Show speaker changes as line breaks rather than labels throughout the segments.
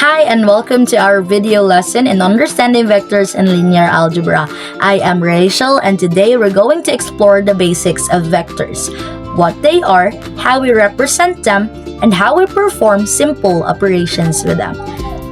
Hi and welcome to our video lesson in understanding vectors and linear algebra. I am Rachel and today we're going to explore the basics of vectors, what they are, how we represent them, and how we perform simple operations with them.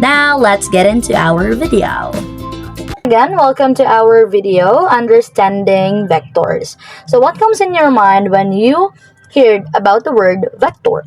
Now let's get into our video. Again, welcome to our video, Understanding Vectors. So what comes in your mind when you heard about the word vector?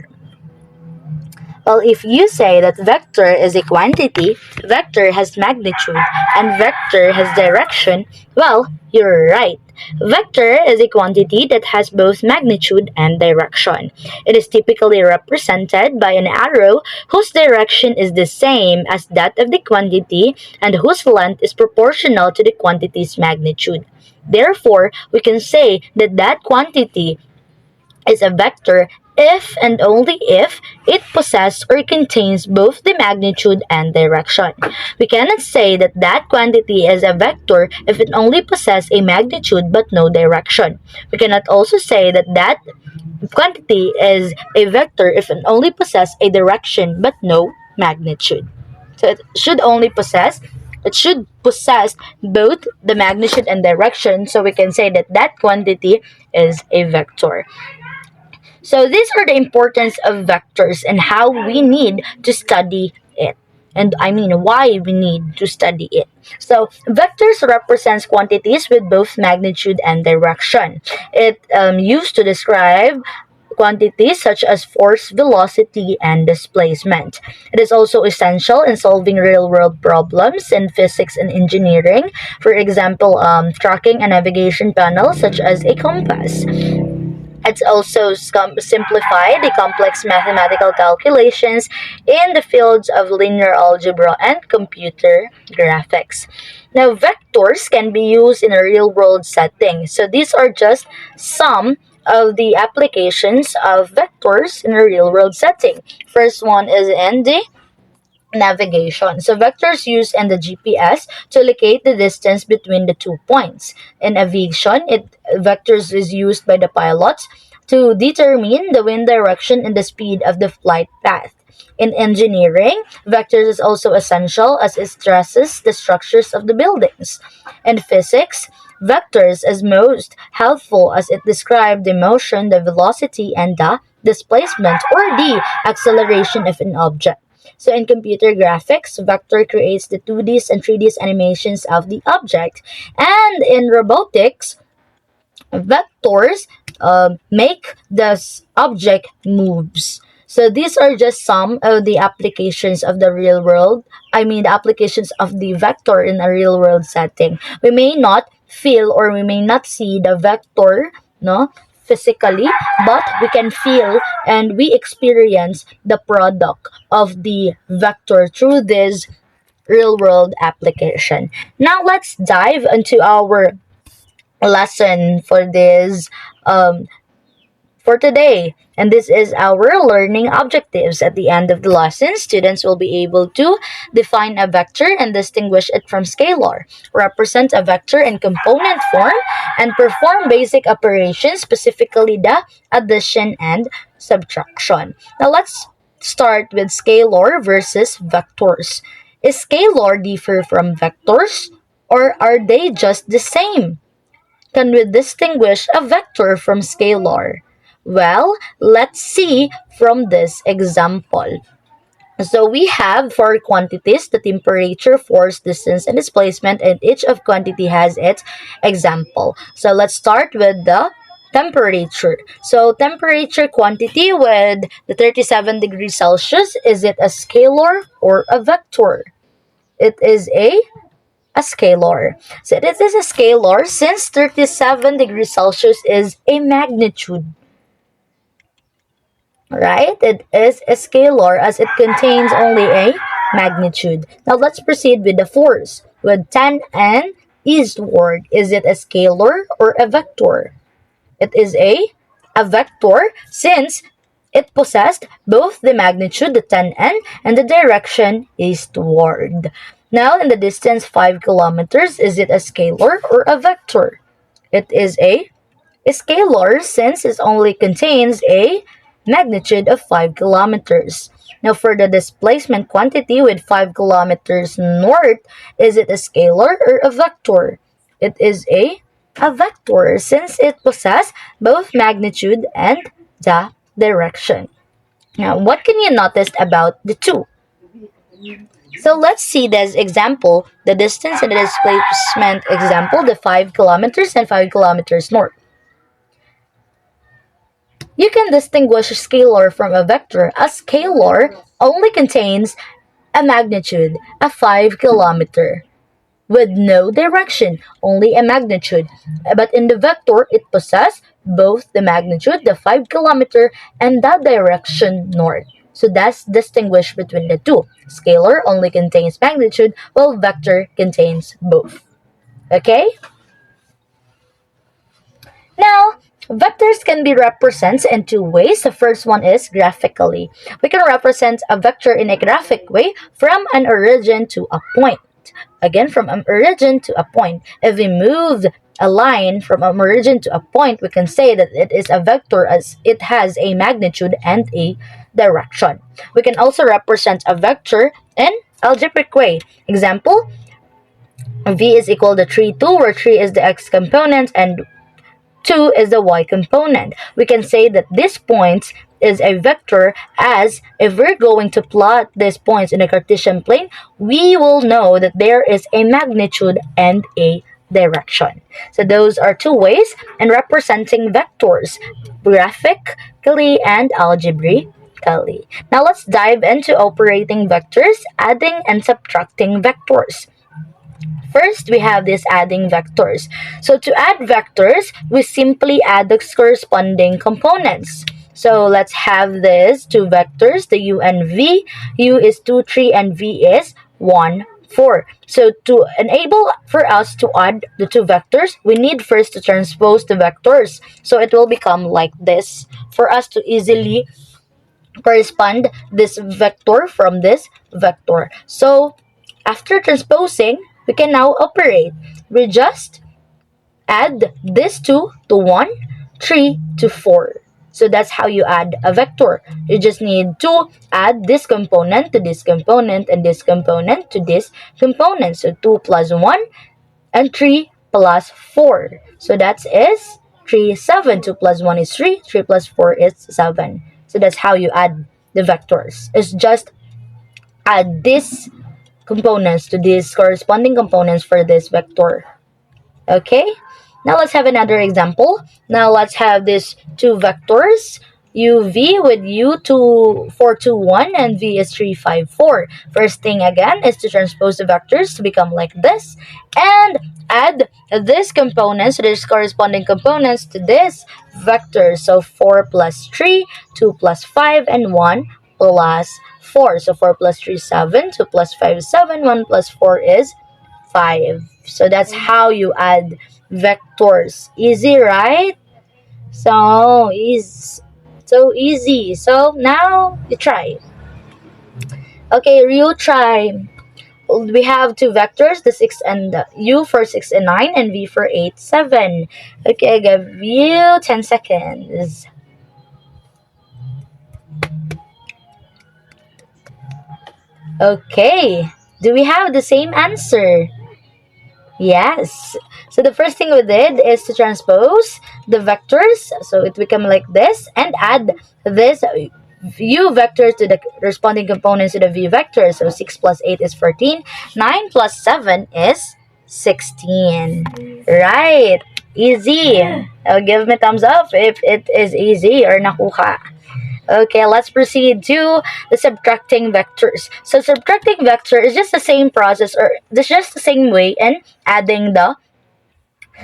Well, if you say that vector is a quantity, vector has magnitude, and vector has direction, well, you're right. Vector is a quantity that has both magnitude and direction. It is typically represented by an arrow whose direction is the same as that of the quantity and whose length is proportional to the quantity's magnitude. Therefore, we can say that that quantity is a vector if and only if it possesses or contains both the magnitude and direction. We cannot say that that quantity is a vector if it only possesses a magnitude but no direction. We cannot also say that that quantity is a vector if it only possesses a direction but no magnitude. So it should possess both the magnitude and direction, so we can say that that quantity is a vector. So these are the importance of vectors and how we need to study it. And I mean why we need to study it. So vectors represents quantities with both magnitude and direction. It used to describe quantities such as force, velocity, and displacement. It is also essential in solving real-world problems in physics and engineering. For example, tracking a navigation panel such as a compass. It's also simplified the complex mathematical calculations in the fields of linear algebra and computer graphics. Now, vectors can be used in a real-world setting. So these are just some of the applications of vectors in a real-world setting. First one is in the navigation. So vectors used in the GPS to locate the distance between the 2 points. In aviation, vectors is used by the pilots to determine the wind direction and the speed of the flight path. In engineering, vectors is also essential as it stresses the structures of the buildings. In physics, vectors is most helpful as it describes the motion, the velocity, and the displacement or the acceleration of an object. So in computer graphics, vector creates the 2D and 3D animations of the object. And in robotics, vectors make the object moves. So these are just some of the applications of the real world. The applications of the vector in a real world setting. We may not feel or we may not see the vector, no, physically, but we can feel and we experience the product of the vector through this real world application. Now let's dive into our lesson for today. And this is our learning objectives. At the end of the lesson, students will be able to define a vector and distinguish it from scalar, represent a vector in component form, and perform basic operations, specifically the addition and subtraction. Now let's start with scalar versus vectors. Is scalar differ from vectors, or are they just the same? Can we distinguish a vector from scalar? Well, let's see from this example. So we have for quantities the temperature, force, distance, and displacement, and each of quantity has its example. So let's start with the temperature. So temperature quantity with the 37 degrees Celsius, is it a scalar or a vector? It is a scalar. So it is a scalar since 37 degrees Celsius is a magnitude. Right? It is a scalar as it contains only a magnitude. Now let's proceed with the force. With 10 and eastward, is it a scalar or a vector? It is a vector since it possessed both the magnitude, the 10n, and the direction eastward. Now, in the distance 5 kilometers, is it a scalar or a vector? It is a scalar since it only contains a magnitude of 5 kilometers. Now for the displacement quantity with 5 kilometers north, is it a scalar or a vector? It is a vector since it possesses both magnitude and the direction. Now, what can you notice about the two? So let's see this example, the distance and the displacement example, the 5 kilometers and 5 kilometers north. You can distinguish a scalar from a vector. A scalar only contains a magnitude, a 5 kilometer, with no direction, only a magnitude. But in the vector, it possesses both the magnitude, the 5 kilometer, and the direction north. So that's distinguished between the two. Scalar only contains magnitude, while vector contains both. Okay? Now, vectors can be represented in two ways. The first one is graphically. We can represent a vector in a graphic way from an origin to a point. Again, from an origin to a point. If we move a line from an origin to a point, we can say that it is a vector as it has a magnitude and a direction. We can also represent a vector in algebraic way. Example, v is equal to 3, 2, where 3 is the x component and 2 is the y component. We can say that this point is a vector, as if we're going to plot these points in a Cartesian plane, we will know that there is a magnitude and a direction. So those are two ways in representing vectors, graphically and algebraically. Now let's dive into operating vectors, adding and subtracting vectors. First, we have these adding vectors. So to add vectors, we simply add the corresponding components. So let's have these two vectors, the u and v. U is 2, 3, and v is 1, 4. So to enable for us to add the two vectors, we need first to transpose the vectors. So it will become like this for us to easily correspond this vector from this vector. So after transposing, we can now operate. We just add this 2 to 1, 3 to 4. So that's how you add a vector. You just need to add this component to this component and this component to this component. So 2 plus 1 and 3 plus 4. So that is 3, 7. 2 plus 1 is 3. 3 plus 4 is 7. So that's how you add the vectors. It's just add this components to these corresponding components for this vector. Okay, now let's have another example. Now let's have these two vectors, uv with u 4, 2, 1 and v is 3, 5, 4. First thing again is to transpose the vectors to become like this and add this components, these corresponding components to this vector. So 4 plus 3, 2 plus 5, and 1 plus 4. So 4 plus 3 is 7, 2 plus 5 is 7, 1 plus 4 is 5. So that's how you add vectors. Easy, right? So easy. So now you try. Okay, you try. We have two vectors, the 6 and the u for 6 and 9 and v for 8, 7. Okay, I give you 10 seconds. Okay, do we have the same answer? Yes. So the first thing we did is to transpose the vectors. So it become like this and add this u vector to the corresponding components to the v vector. So 6 plus 8 is 14. 9 plus 7 is 16. Right. Easy. Give me thumbs up if it is easy or nakuha. Okay, let's proceed to the subtracting vectors. So subtracting vector is just the same process, or it's just the same way in adding the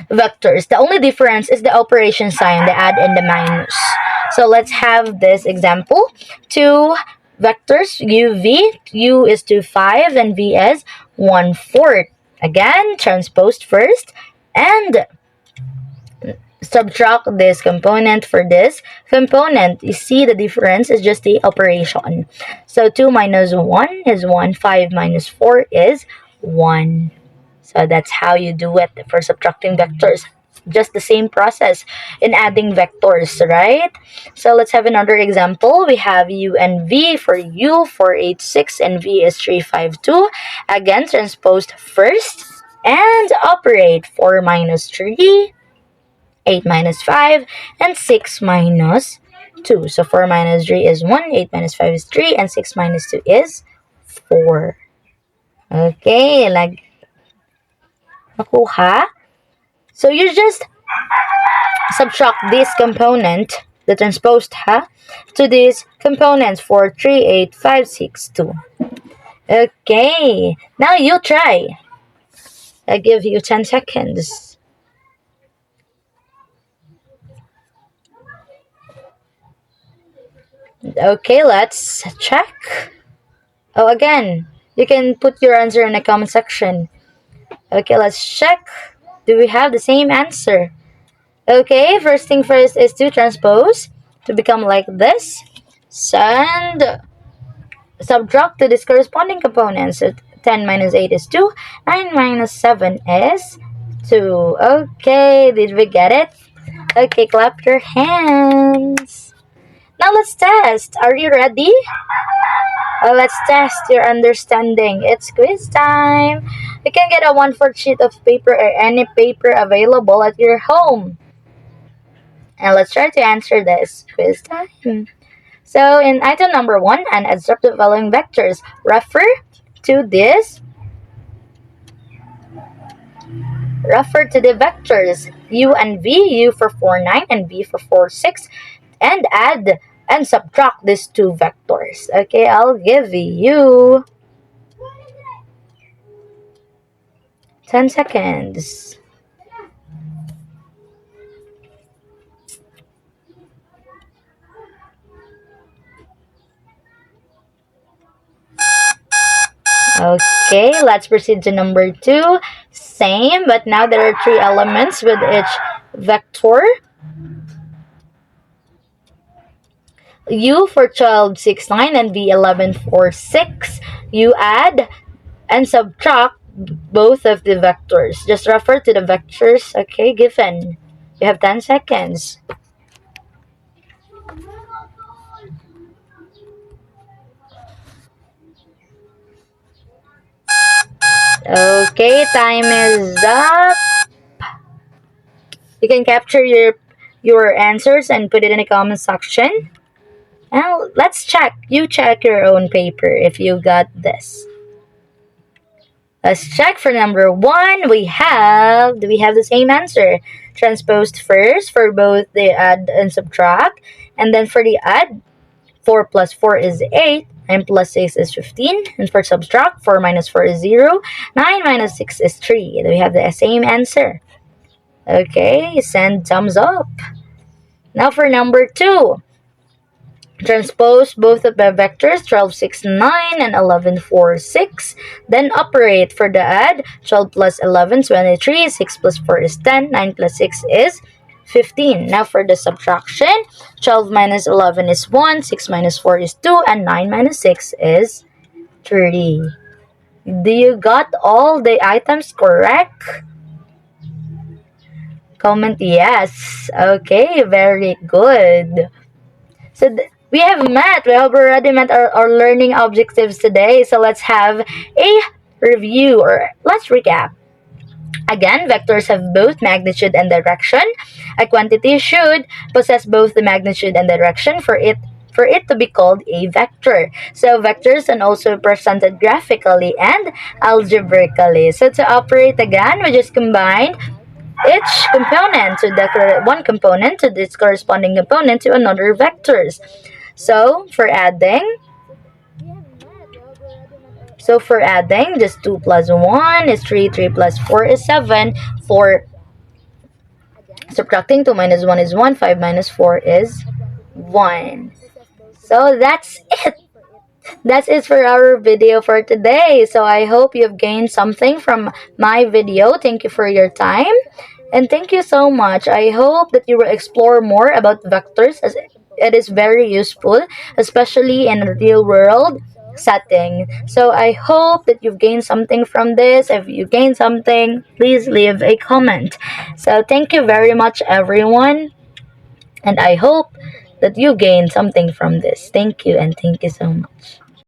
vectors. The only difference is the operation sign, the add and the minus. So let's have this example. Two vectors, u is 2, 5, and v is 1, 4. Again, transposed first, and subtract this component for this component. You see the difference is just the operation. So 2 minus 1 is 1. 5 minus 4 is 1. So that's how you do it for subtracting vectors. just the same process in adding vectors, right? So let's have another example. We have u and v. For u, 486, and v is 352. Again, transpose first and operate 4 minus 3, 8 minus 5, and 6 minus 2. So 4 minus 3 is 1, 8 minus 5 is 3, and 6 minus 2 is 4. Okay, like nakuha. So you just subtract this component, the transposed to these components for 3, 8, 5, 6, 2. Okay, now you try. I give you 10 seconds. Okay, let's check. Oh, again, you can put your answer in the comment section. Okay, let's check. Do we have the same answer? Okay, first thing first is to transpose to become like this. And subtract to this corresponding component. So 10 minus 8 is 2. 9 minus 7 is 2. Okay, did we get it? Okay, clap your hands. Now let's test. Are you ready? Let's test your understanding. It's quiz time. You can get a 1/4 sheet of paper or any paper available at your home. And let's try to answer this quiz time. So in item number 1, and observe the following vectors. Refer to this. Refer to the vectors u and v, u for 4, 9, and v for 4, 6, and add and subtract these two vectors. Okay, I'll give you 10 seconds. Okay, let's proceed to number 2. Same, but now there are 3 elements with each vector. U for 12, 6, 9, and V 11, 4, 6. You add and subtract both of the vectors. Just refer to the vectors, okay, given. You have 10 seconds. Okay, time is up. You can capture your answers and put it in the comment section. Now, let's check. You check your own paper if you got this. Let's check for number 1. Do we have the same answer? Transposed first for both the add and subtract. And then for the add, 4 plus 4 is 8. 9 plus 6 is 15. And for subtract, 4 minus 4 is 0. 9 minus 6 is 3. Do we have the same answer? Okay, send thumbs up. Now for number 2. Transpose both of the vectors 12, 6, 9 and 11, 4, 6. Then operate for the add. 12 plus 11, 23. 6 plus 4 is 10. 9 plus 6 is 15. Now for the subtraction, 12 minus 11 is 1. 6 minus 4 is 2. And 9 minus 6 is 3. Do you got all the items correct? Comment yes. Okay, very good. So we have already met our learning objectives today. So let's have a review, or let's recap. Again, vectors have both magnitude and direction. A quantity should possess both the magnitude and direction for it to be called a vector. So vectors are also presented graphically and algebraically. So to operate again, we just combine each component to the one component to this corresponding component to another vectors. So for adding, just 2 plus 1 is 3, 3 plus 4 is 7. For subtracting, 2 minus 1 is 1, 5 minus 4 is 1. So that's it. That's it for our video for today. So I hope you've gained something from my video. Thank you for your time. And thank you so much. I hope that you will explore more about vectors, as it is very useful, especially in the real world. setting. So I hope that you've gained something from this. If you gained something, please leave a comment. So thank you very much, everyone, and I hope that you gained something from this. Thank you, and thank you so much.